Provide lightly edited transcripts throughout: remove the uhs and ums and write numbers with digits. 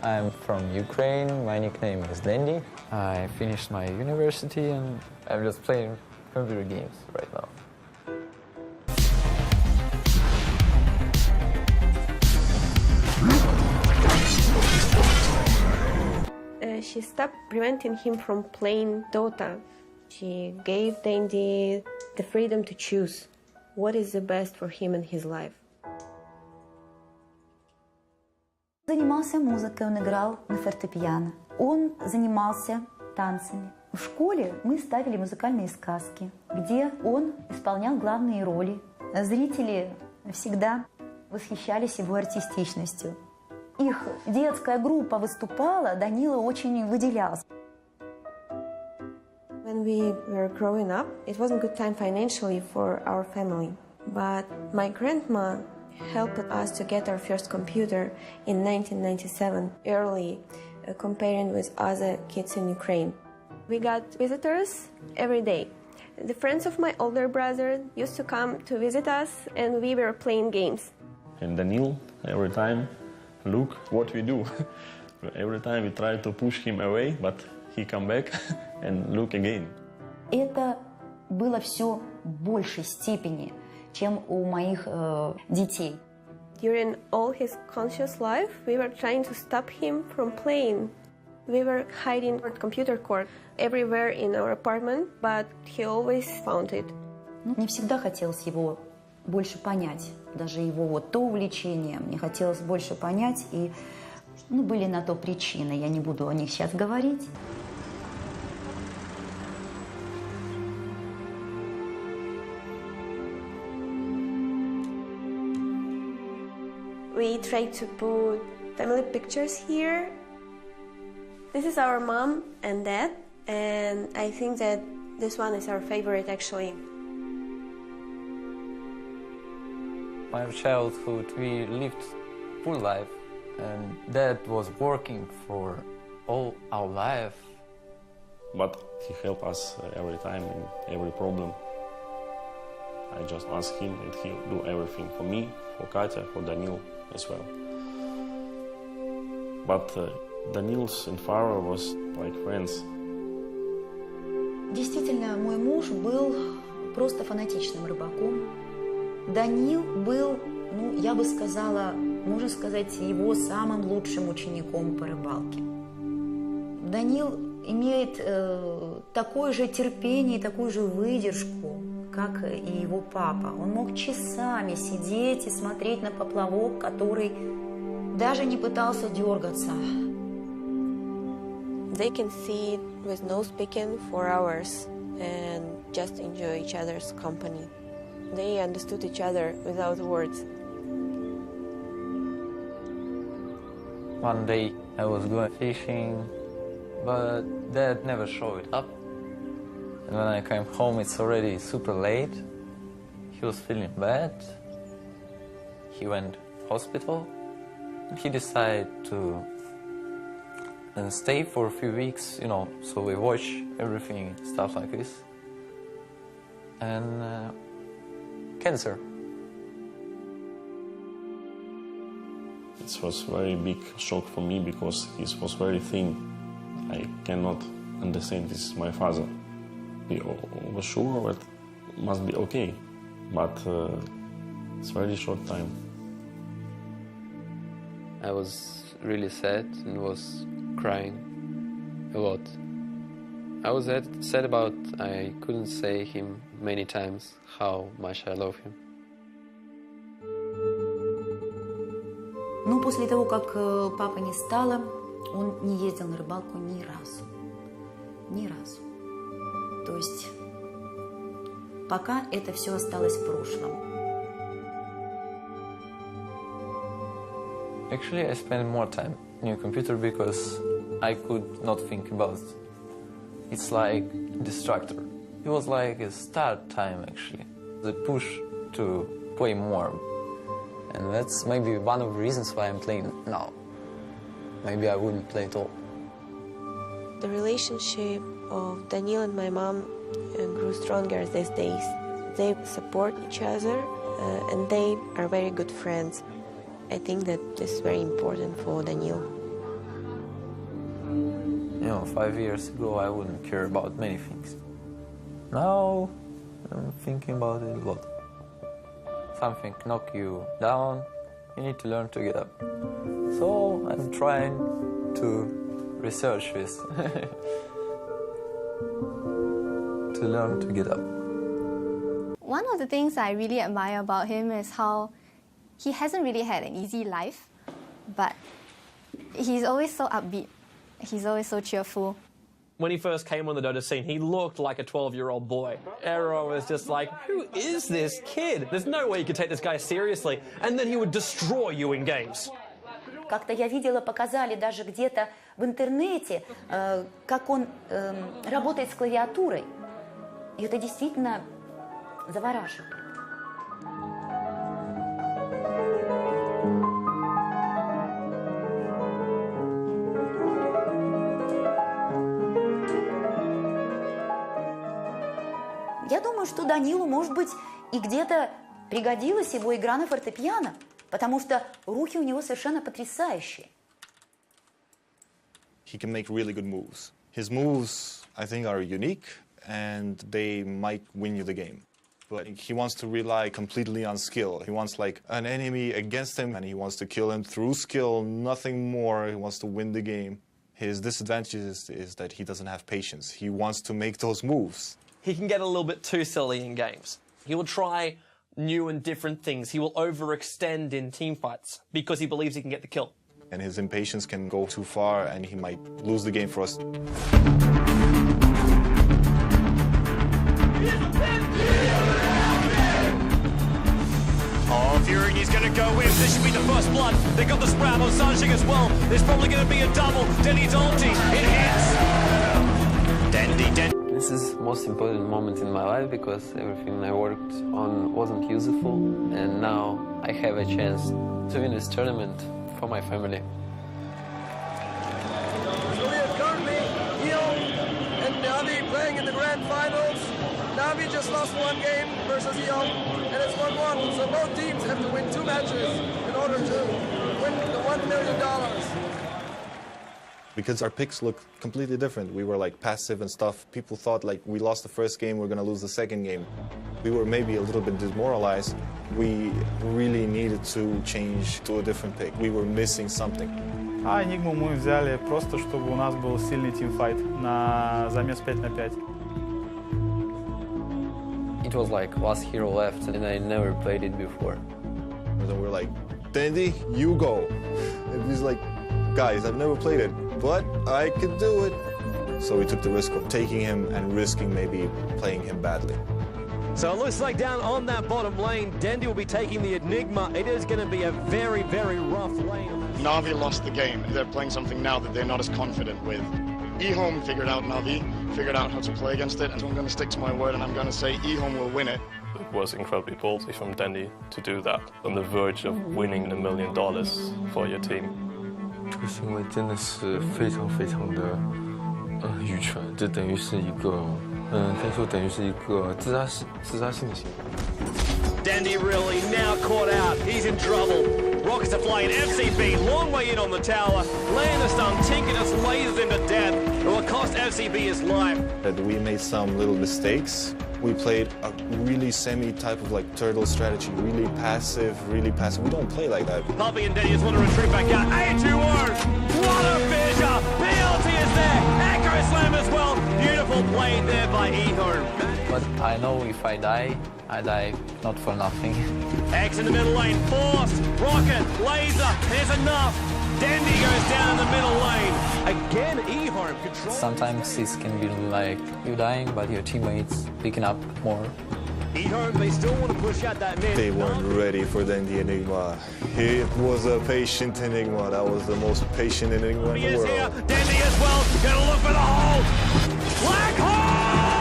I'm from Ukraine. My nickname is Dendy. I finished my university and I'm just playing computer games right now. She stopped preventing him from playing Dota. She gave Dendy the freedom to choose what is the best for him in his life. Занимался музыкой, он играл на фортепиано. Он занимался танцами. В школе мы ставили музыкальные сказки, где он исполнял главные роли. Зрители всегда восхищались его артистичностью. Их детская группа выступала, Данила очень выделялся. When we were growing up, it wasn't a good time financially for our family. But my grandma helped us to get our first computer in 1997, early, comparing with other kids in Ukraine. We got visitors every day. The friends of my older brother used to come to visit us, and we were playing games. And Danil, every time, look what we do. Every time we try to push him away, but he come back and look again. Это было все в большей степени, чем у моих детей. During all his conscious life, we were trying to stop him from playing. We were hiding our computer cord everywhere in our apartment, but he always found it. Мне всегда хотелось его больше понять, даже его вот то увлечение, мне хотелось больше понять, и были на то причины, я не буду о них сейчас говорить. We tried to put family pictures here. This is our mom and dad, and I think that this one is our favorite actually. My childhood, we lived full life, and Dad was working for all our life. But he helped us every time in every problem. I just ask him and he'll do everything for me, for Katya, for Danil as well. But Danil's and Farah was like friends. Действительно, мой муж был просто фанатичным рыбаком. Данил был, я бы сказала, можно сказать, его самым лучшим учеником по рыбалке. Данил имеет такое же терпение и такую же выдержку, как и его папа. Он мог часами сидеть и смотреть на поплавок, который даже не пытался дергаться. They can sit with no speaking for hours and just enjoy each other's company. They understood each other without words. One day I was going fishing, but Dad never showed up. And when I came home, it's already super late. He was feeling bad. He went to hospital. He decided to stay for a few weeks, so we watch everything, stuff like this. And cancer. It was a very big shock for me because he was very thin. I cannot understand, this is my father. We were sure that it must be okay, but it's a very short time. I was really sad and was crying a lot. I was sad about I couldn't say him many times how much I love him. После того, как папы не стало, он не ездил на рыбалку ни разу. Ни разу. То есть пока это все осталось в прошлом. Actually, I spent more time on your computer because I could not think about it. It's like a distractor. It was like a start time, actually. The push to play more. And that's maybe one of the reasons why I'm playing now. Maybe I wouldn't play at all. The relationship of Danil and my mom grew stronger these days. They support each other and they are very good friends. I think that this is very important for Danil. 5 years ago I wouldn't care about many things. Now I'm thinking about it a lot. Something knock you down, you need to learn to get up. So I'm trying to research this. To learn to get up. One of the things I really admire about him is how he hasn't really had an easy life, but he's always so upbeat. He's always so cheerful. When he first came on the Dota scene, he looked like a 12-year-old boy. Everyone was just like, who is this kid? There's no way you could take this guy seriously. And then he would destroy you in games. Как-то я видела, показали даже где-то в интернете, как он работает с клавиатурой. И это действительно завораживает. Я думаю, что Данилу, может быть, и где-то пригодилась его игра на фортепиано, потому что руки у него совершенно потрясающие. He can make really good moves. His moves, I think, are unique, and they might win you the game. But he wants to rely completely on skill. He wants like an enemy against him, and he wants to kill him through skill, nothing more. He wants to win the game. His disadvantage is that he doesn't have patience. He wants to make those moves. He can get a little bit too silly in games. He will try new and different things. He will overextend in team fights because he believes he can get the kill. And his impatience can go too far, and he might lose the game for us. Oh, Fury, he's going to go in. This should be the first blood. They got the sprout on Sanjing as well. There's probably going to be a double. Dendi's ulti. It hits. Dendy. This is the most important moment in my life because everything I worked on wasn't useful, and now I have a chance to win this tournament for my family. So we have currently Eon and Navi playing in the grand finals. Navi just lost one game versus Eon, and it's 1-1. So both teams have to win 2 matches in order to win the $1 million. Because our picks look completely different. We were like passive and stuff. People thought like we lost the first game, we're gonna lose the second game. We were maybe a little bit demoralized. We really needed to change to a different pick. We were missing something. А Enigmu мы взяли просто, чтобы у нас был сильный тимфайт на замес 5 на 5. It was like last hero left, and I never played it before. And then we're like, Dendy, you go. And he's like, guys, I've never played it, but I could do it. So we took the risk of taking him and risking maybe playing him badly. So it looks like down on that bottom lane, Dendy will be taking the Enigma. It is going to be a very, very rough lane. Navi lost the game. They're playing something now that they're not as confident with. eHome figured out Navi, figured out how to play against it, and so I'm going to stick to my word and I'm going to say eHome will win it. It was incredibly ballsy from Dendy to do that, on the verge of winning $1 million for your team. 这个行为真的是非常非常的愚蠢，这等于是一个可以说等于是一个自杀性的行为。 Dendy really now caught out. He's in trouble. Rockets are flying. FCB long way in on the tower. Laying the stun, tinking us lasers into death. It will cost FCB his life. We made some little mistakes. We played a really semi-type of like turtle strategy, really passive. We don't play like that. Puppy and Dendy just want to retreat back out. A2-0! What a finisher! BLT is there! Accurate slam as well. Beautiful play there by eHome. But I know if I die not for nothing. X in the middle lane, forced, rocket, laser, there's enough. Dendy goes down in the middle lane. Again, eHome control. Sometimes this can be like you dying, but your teammates picking up more. eHome, they still want to push out that mid. They weren't ready for Dendy Enigma. It was a patient Enigma. That was the most patient Enigma in the world. Here. Dendy as well, gonna look for the hole. Black hole!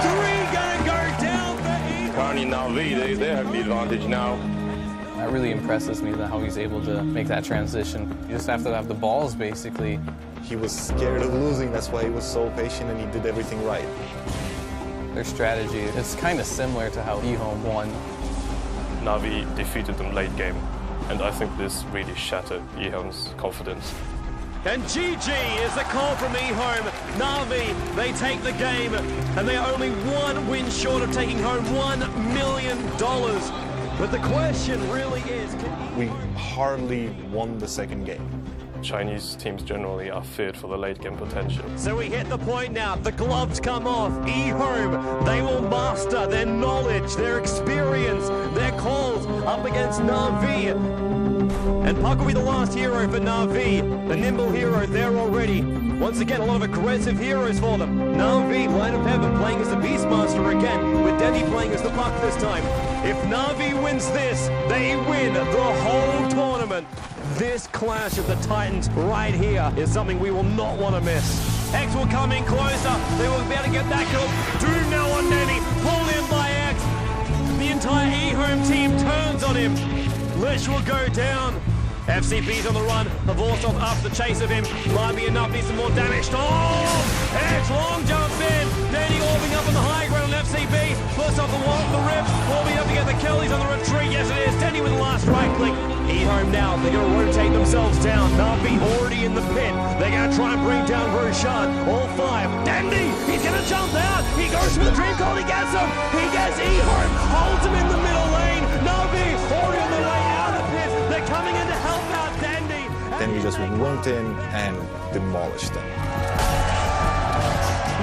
3 gonna go down for eHome. Currently Navi, they have the advantage now. That really impresses me how he's able to make that transition. You just have to have the balls, basically. He was scared of losing. That's why he was so patient and he did everything right. Their strategy is kind of similar to how eHome won. Navi defeated them late game, and I think this really shattered eHome's confidence. And GG is the call from eHome. Na'Vi, they take the game, and they are only one win short of taking home $1 million. But the question really is, we hardly won the second game. Chinese teams generally are feared for the late game potential. So we hit the point now, the gloves come off. eHome, they will master their knowledge, their experience, their calls up against Na'Vi. And Puck will be the last hero for Na'Vi, the nimble hero there already. Once again, a lot of aggressive heroes for them. Na'Vi, Line of Heaven, playing as the Beastmaster again, with Dendy playing as the Puck this time. If Na'Vi wins this, they win the whole tournament. This clash of the Titans right here is something we will not want to miss. X will come in closer. They will be able to get that kill. 2 now on Dendy. Pulled in by X. The entire eHome team turns on him. Lish will go down. FCB's on the run. Lavorstov up the chase of him. Might be enough. Needs some more damage. Oh! X long jump in. Dendy orbing up on the high ground on FCB. First off the wall, the ribs. Orbing up to get the kill. He's on the retreat. Yes, it is. Dendy with the last right click. eHome now. They're going to rotate themselves down. Na'Vi already in the pit. They're going to try and bring down Roshan. All 5. Dendy! He's going to jump out. He goes for the dream call. He gets him. He gets eHome. Holds him in the middle lane. Na'Vi already on the way out of the pit. They're coming in to help out Dendy. Then we just went in and demolished them.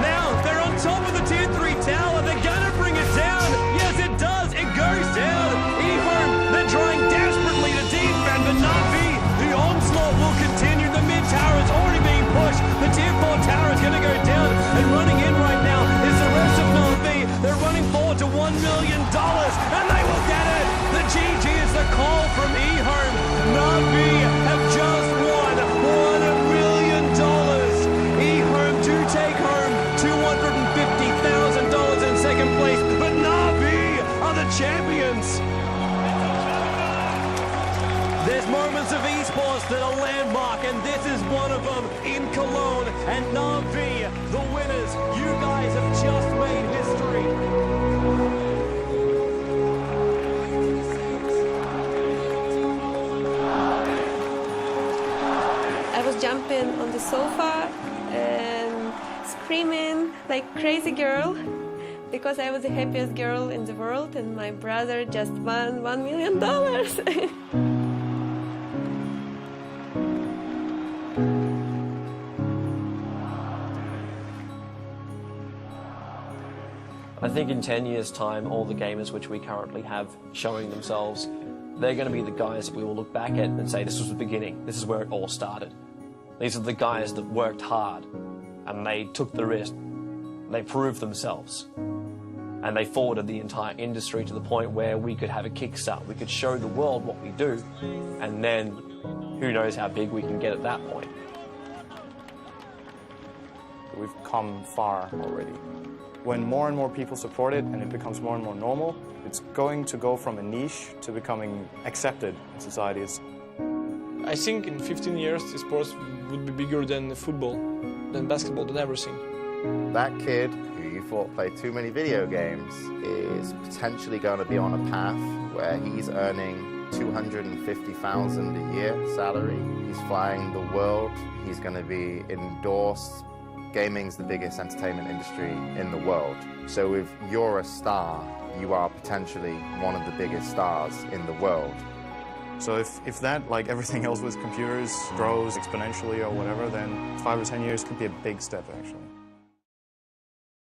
Now they're on top of the tier 3 tower. They're going to bring it down. Yes, it does. It goes down. eHome, they're trying desperately to defend, but Na'Vi, the onslaught will continue. The mid tower is already being pushed. The tier 4 tower is going to go down, and running in right now is the rest of Na'Vi. They're running forward to $1 million, and they will get it. The GG is the call from eHome. Na'Vi have just won $1 million. eHome do take home $250,000 in second place, but Na'Vi are the champions. There's moments of esports that are landmark, and this is one of them in Cologne. And Na'Vi, the winners. You guys have just made history. I was jumping on the sofa and screaming like crazy girl because I was the happiest girl in the world and my brother just won $1 million. I think in 10 years' time, all the gamers which we currently have showing themselves, they're going to be the guys that we will look back at and say, this was the beginning, this is where it all started. These are the guys that worked hard, and they took the risk, they proved themselves, and they forwarded the entire industry to the point where we could have a kickstart, we could show the world what we do, and then who knows how big we can get at that point. We've come far already. When more and more people support it and it becomes more and more normal, it's going to go from a niche to becoming accepted in societies. I think in 15 years, sports would be bigger than football, than basketball, than everything. That kid who you thought played too many video games is potentially going to be on a path where he's earning $250,000 a year salary. He's flying the world. He's going to be endorsed. Gaming's the biggest entertainment industry in the world. So if you're a star, you are potentially one of the biggest stars in the world. So if that, like everything else with computers, grows exponentially or whatever, then 5 or 10 years could be a big step, actually.